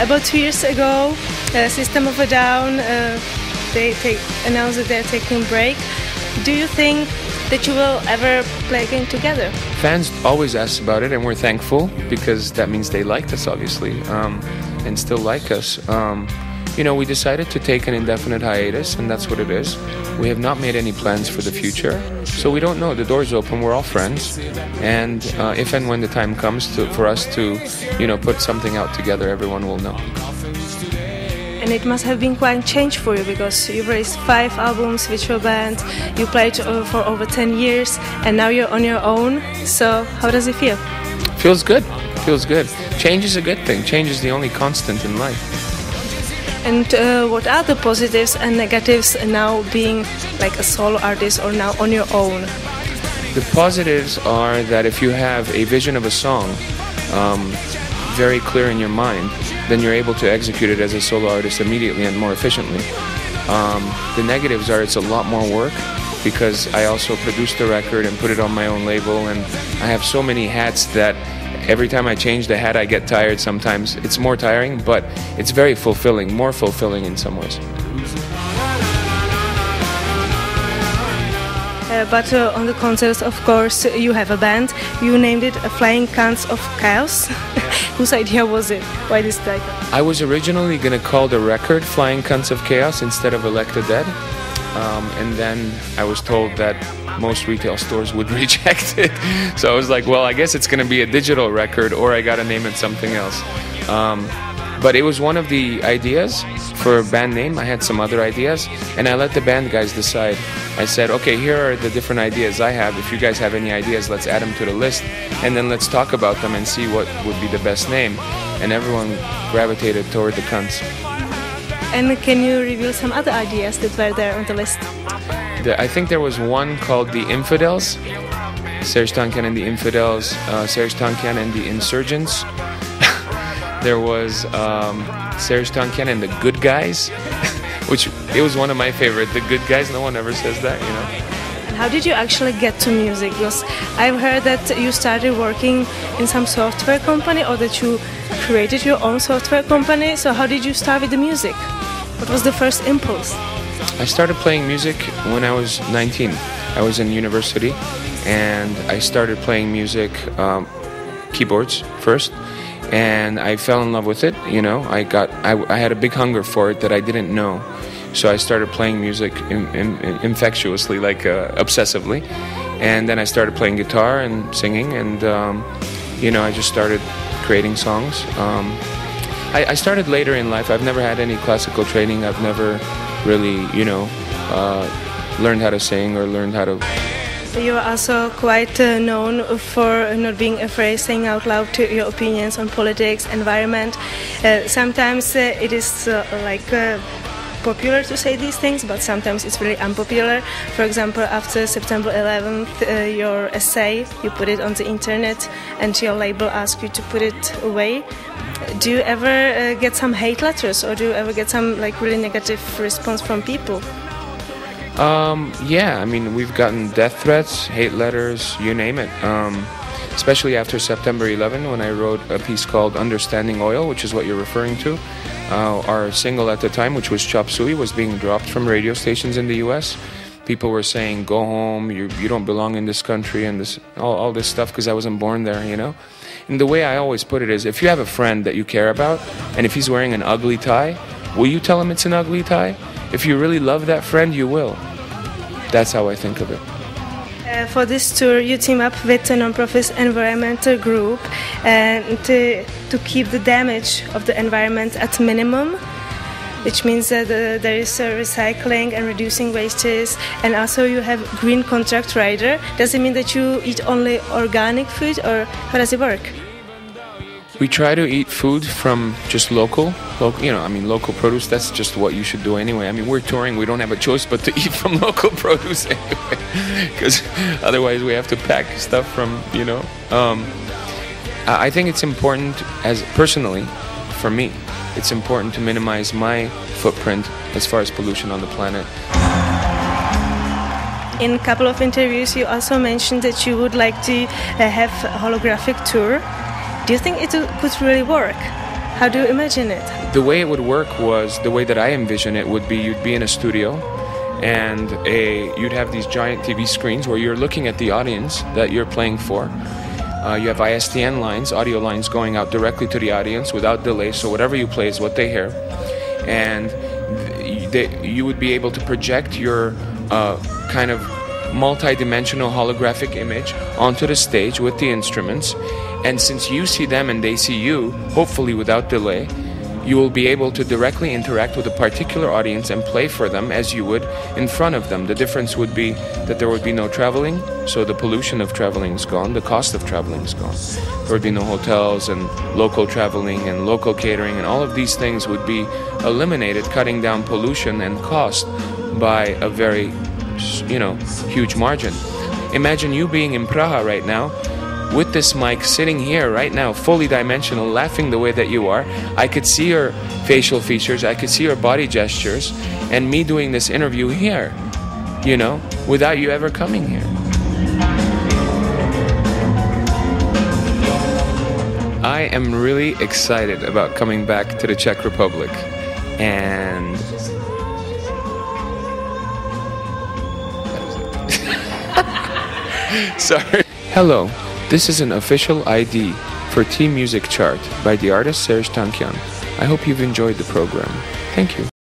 About 2 years ago, System of a Down, they announced that they're taking a break. Do you think that you will ever play again together? Fans always ask about it, and we're thankful because that means they liked us, obviously, and still like us. We decided to take an indefinite hiatus, and that's what it is. We have not made any plans for the future, so we don't know. The door's open. We're all friends, and if and when the time comes for us to, put something out together, everyone will know. And it must have been quite a change for you because you've released 5 albums with your band, you played for over 10 years, and now you're on your own. So how does it feel? Feels good. Change is a good thing. Change is the only constant in life. And what are the positives and negatives now being like a solo artist or now on your own? The positives are that if you have a vision of a song very clear in your mind, then you're able to execute it as a solo artist immediately and more efficiently. The negatives are it's a lot more work because I also produced the record and put it on my own label, and I have so many hats that every time I change the hat I get tired sometimes. It's more tiring, but it's very fulfilling, more fulfilling in some ways. But on the concerts, of course, you have a band. You named it Flying Cans of Chaos. Whose idea was it? Why this title? I was originally going to call the record Flying Cans of Chaos instead of Electa Dead. And then I was told that most retail stores would reject it. So I was like, well, I guess it's going to be a digital record, or I got to name it something else. But it was one of the ideas for a band name. I had some other ideas, and I let the band guys decide. I said, okay, here are the different ideas I have. If you guys have any ideas, let's add them to the list, and then let's talk about them and see what would be the best name. And everyone gravitated toward the Cunts. And can you reveal some other ideas that were there on the list? I think there was one called The Infidels, Serj Tankian and the Infidels, Serj Tankian and the Insurgents. There was Serj Tankian and the Good Guys, which it was one of my favorite. The Good Guys, no one ever says that, And how did you actually get to music? Because I've heard that you started working in some software company, or that you created your own software company. So how did you start with the music? What was the first impulse? I started playing music when I was 19. I was in university, and I started playing music, keyboards first, and I fell in love with it. I had a big hunger for it that I didn't know, so I started playing music infectiously, like obsessively, and then I started playing guitar and singing, and I just started creating songs. I started later in life. I've never had any classical training. I've never really, learned how to sing or learned how to... You are also quite known for not being afraid saying out loud to your opinions on politics, environment. Sometimes it is popular to say these things, but sometimes it's really unpopular. For example, after September 11th, your essay, you put it on the internet and your label asked you to put it away. Do you ever get some hate letters, or do you ever get some really negative response from people? Yeah, we've gotten death threats, hate letters, you name it. Especially after September 11, when I wrote a piece called Understanding Oil, which is what you're referring to. Our single at the time, which was Chop Suey, was being dropped from radio stations in the US. People were saying, go home, you don't belong in this country, and all this stuff, because I wasn't born there, And the way I always put it is, if you have a friend that you care about, and if he's wearing an ugly tie, will you tell him it's an ugly tie? If you really love that friend, you will. That's how I think of it. For this tour, you team up with a non-profit environmental group to keep the damage of the environment at minimum, which means that there is recycling and reducing wastes, and also you have green contract rider. Does it mean that you eat only organic food, or how does it work? We try to eat food from just local produce. That's just what you should do anyway. We're touring, we don't have a choice but to eat from local produce anyway, because otherwise we have to pack stuff from, I think it's important, personally, for me, it's important to minimize my footprint as far as pollution on the planet. In a couple of interviews, you also mentioned that you would like to have a holographic tour. Do you think it could really work? How do you imagine it? The way it would work was, the way that I envision it would be, you'd be in a studio and you'd have these giant TV screens where you're looking at the audience that you're playing for. You have ISDN lines, audio lines going out directly to the audience without delay, so whatever you play is what they hear. And you would be able to project your kind of multi-dimensional holographic image onto the stage with the instruments. And since you see them and they see you, hopefully without delay, you will be able to directly interact with a particular audience and play for them as you would in front of them. The difference would be that there would be no traveling, so the pollution of traveling is gone, the cost of traveling is gone. There would be no hotels and local traveling and local catering, and all of these things would be eliminated, cutting down pollution and cost by a very, huge margin. Imagine you being in Praha right now, with this mic sitting here right now, fully dimensional, laughing the way that you are. I could see your facial features, I could see your body gestures, and me doing this interview here, without you ever coming here. I am really excited about coming back to the Czech Republic, and sorry. Hello. This is an official ID for T Music Chart by the artist Serj Tankian. I hope you've enjoyed the program. Thank you.